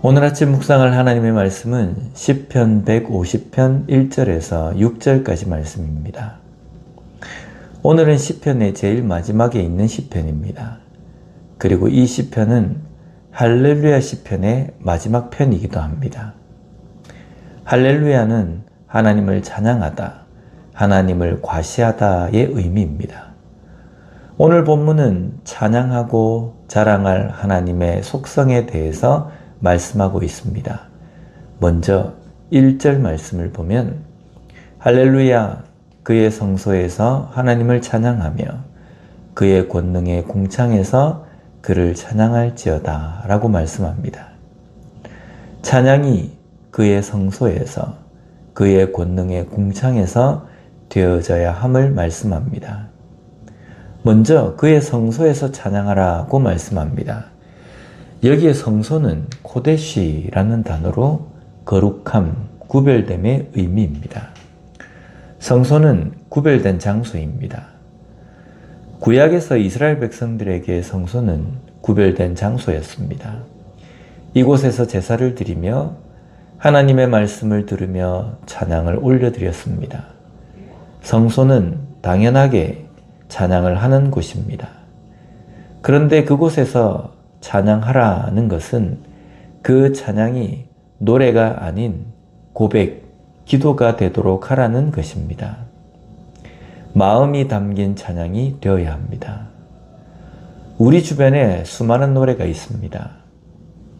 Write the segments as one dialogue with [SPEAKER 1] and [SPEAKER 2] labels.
[SPEAKER 1] 오늘 아침 묵상할 하나님의 말씀은 시편 150편 1절에서 6절까지 말씀입니다. 오늘은 시편의 제일 마지막에 있는 시편입니다. 그리고 이 시편은 할렐루야 시편의 마지막 편이기도 합니다. 할렐루야는 하나님을 찬양하다, 하나님을 과시하다의 의미입니다. 오늘 본문은 찬양하고 자랑할 하나님의 속성에 대해서 말씀하고 있습니다. 먼저 1절 말씀을 보면 할렐루야, 그의 성소에서 하나님을 찬양하며 그의 권능의 궁창에서 그를 찬양할지어다 라고 말씀합니다. 찬양이 그의 성소에서 그의 권능의 궁창에서 되어져야 함을 말씀합니다. 먼저 그의 성소에서 찬양하라고 말씀합니다. 여기에 성소는 코데시라는 단어로 거룩함, 구별됨의 의미입니다. 성소는 구별된 장소입니다. 구약에서 이스라엘 백성들에게 성소는 구별된 장소였습니다. 이곳에서 제사를 드리며 하나님의 말씀을 들으며 찬양을 올려드렸습니다. 성소는 당연하게 찬양을 하는 곳입니다. 그런데 그곳에서 찬양하라는 것은 그 찬양이 노래가 아닌 고백, 기도가 되도록 하라는 것입니다. 마음이 담긴 찬양이 되어야 합니다. 우리 주변에 수많은 노래가 있습니다.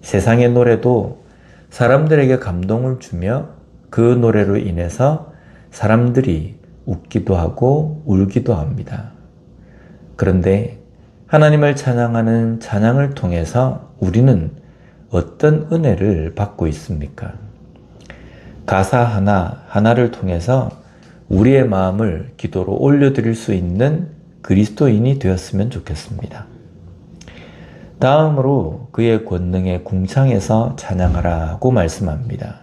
[SPEAKER 1] 세상의 노래도 사람들에게 감동을 주며 그 노래로 인해서 사람들이 웃기도 하고 울기도 합니다. 그런데 하나님을 찬양하는 찬양을 통해서 우리는 어떤 은혜를 받고 있습니까? 가사 하나를 통해서 우리의 마음을 기도로 올려드릴 수 있는 그리스도인이 되었으면 좋겠습니다. 다음으로 그의 권능의 궁창에서 찬양하라고 말씀합니다.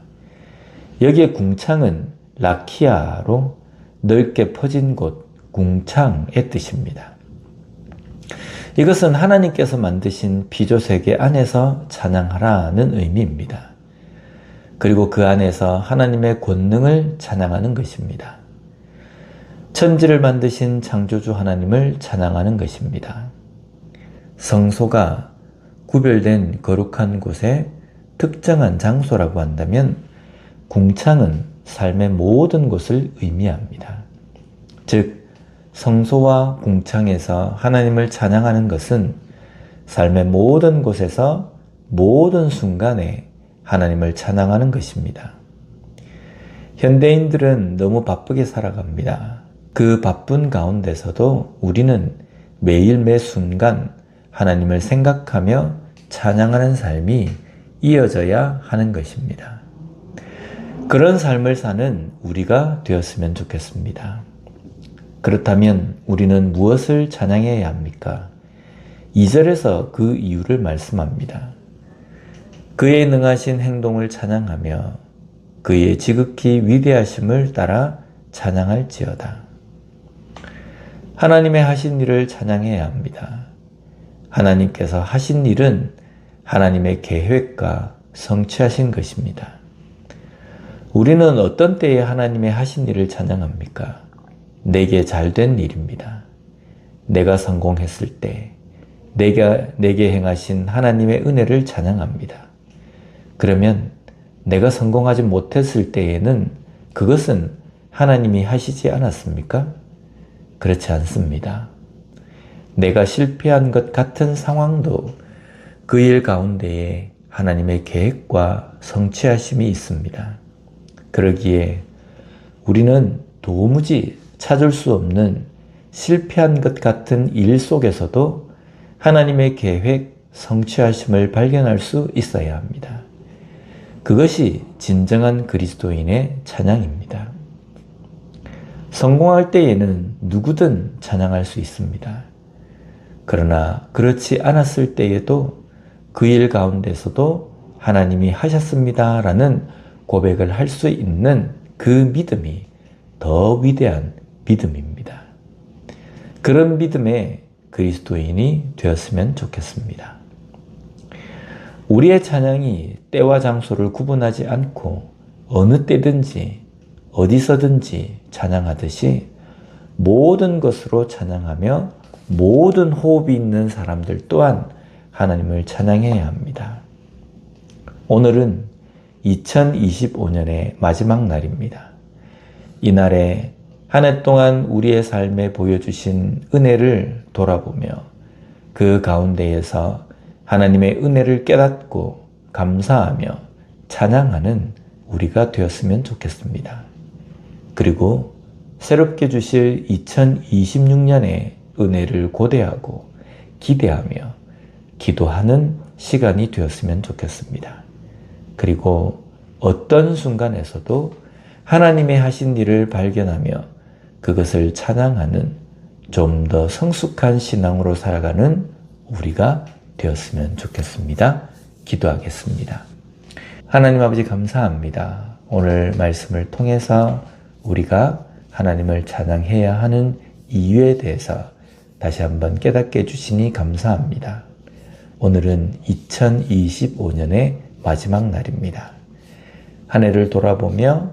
[SPEAKER 1] 여기에 궁창은 라키아로 넓게 퍼진 곳, 궁창의 뜻입니다. 이것은 하나님께서 만드신 피조세계 안에서 찬양하라는 의미입니다. 그리고 그 안에서 하나님의 권능을 찬양하는 것입니다. 천지를 만드신 창조주 하나님을 찬양하는 것입니다. 성소가 구별된 거룩한 곳에 특정한 장소라고 한다면 궁창은 삶의 모든 곳을 의미합니다. 즉, 성소와 궁창에서 하나님을 찬양하는 것은 삶의 모든 곳에서 모든 순간에 하나님을 찬양하는 것입니다. 현대인들은 너무 바쁘게 살아갑니다. 그 바쁜 가운데서도 우리는 매일 매 순간 하나님을 생각하며 찬양하는 삶이 이어져야 하는 것입니다. 그런 삶을 사는 우리가 되었으면 좋겠습니다. 그렇다면 우리는 무엇을 찬양해야 합니까? 2절에서 그 이유를 말씀합니다. 그의 능하신 행동을 찬양하며 그의 지극히 위대하심을 따라 찬양할지어다. 하나님의 하신 일을 찬양해야 합니다. 하나님께서 하신 일은 하나님의 계획과 성취하신 것입니다. 우리는 어떤 때에 하나님의 하신 일을 찬양합니까? 내게 잘된 일입니다. 내가 성공했을 때, 내게 행하신 하나님의 은혜를 찬양합니다. 그러면 내가 성공하지 못했을 때에는 그것은 하나님이 하시지 않았습니까? 그렇지 않습니다. 내가 실패한 것 같은 상황도 그 일 가운데에 하나님의 계획과 성취하심이 있습니다. 그러기에 우리는 도무지 찾을 수 없는 실패한 것 같은 일 속에서도 하나님의 계획, 성취하심을 발견할 수 있어야 합니다. 그것이 진정한 그리스도인의 찬양입니다. 성공할 때에는 누구든 찬양할 수 있습니다. 그러나 그렇지 않았을 때에도 그 일 가운데서도 하나님이 하셨습니다라는 고백을 할 수 있는 그 믿음이 더 위대한 믿음입니다. 그런 믿음의 그리스도인이 되었으면 좋겠습니다. 우리의 찬양이 때와 장소를 구분하지 않고 어느 때든지 어디서든지 찬양하듯이 모든 것으로 찬양하며 모든 호흡이 있는 사람들 또한 하나님을 찬양해야 합니다. 오늘은 2025년의 마지막 날입니다. 이날에 한 해 동안 우리의 삶에 보여주신 은혜를 돌아보며 그 가운데에서 하나님의 은혜를 깨닫고 감사하며 찬양하는 우리가 되었으면 좋겠습니다. 그리고 새롭게 주실 2026년의 은혜를 고대하고 기대하며 기도하는 시간이 되었으면 좋겠습니다. 그리고 어떤 순간에서도 하나님의 하신 일을 발견하며 그것을 찬양하는 좀 더 성숙한 신앙으로 살아가는 우리가 되었으면 좋겠습니다. 기도하겠습니다. 하나님 아버지 감사합니다. 오늘 말씀을 통해서 우리가 하나님을 찬양해야 하는 이유에 대해서 다시 한번 깨닫게 해주시니 감사합니다. 오늘은 2025년의 마지막 날입니다. 한 해를 돌아보며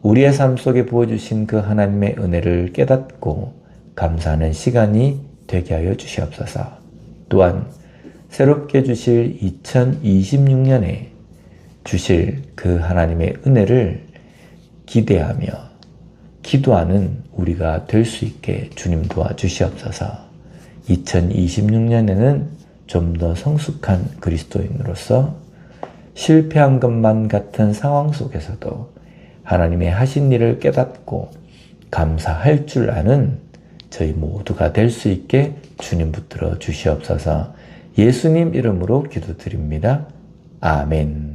[SPEAKER 1] 우리의 삶 속에 부어주신 그 하나님의 은혜를 깨닫고 감사하는 시간이 되게 하여 주시옵소서. 또한 새롭게 주실 2026년에 주실 그 하나님의 은혜를 기대하며 기도하는 우리가 될 수 있게 주님 도와주시옵소서. 2026년에는 좀 더 성숙한 그리스도인으로서 실패한 것만 같은 상황 속에서도 하나님의 하신 일을 깨닫고 감사할 줄 아는 저희 모두가 될 수 있게 주님 붙들어 주시옵소서. 예수님 이름으로 기도드립니다. 아멘.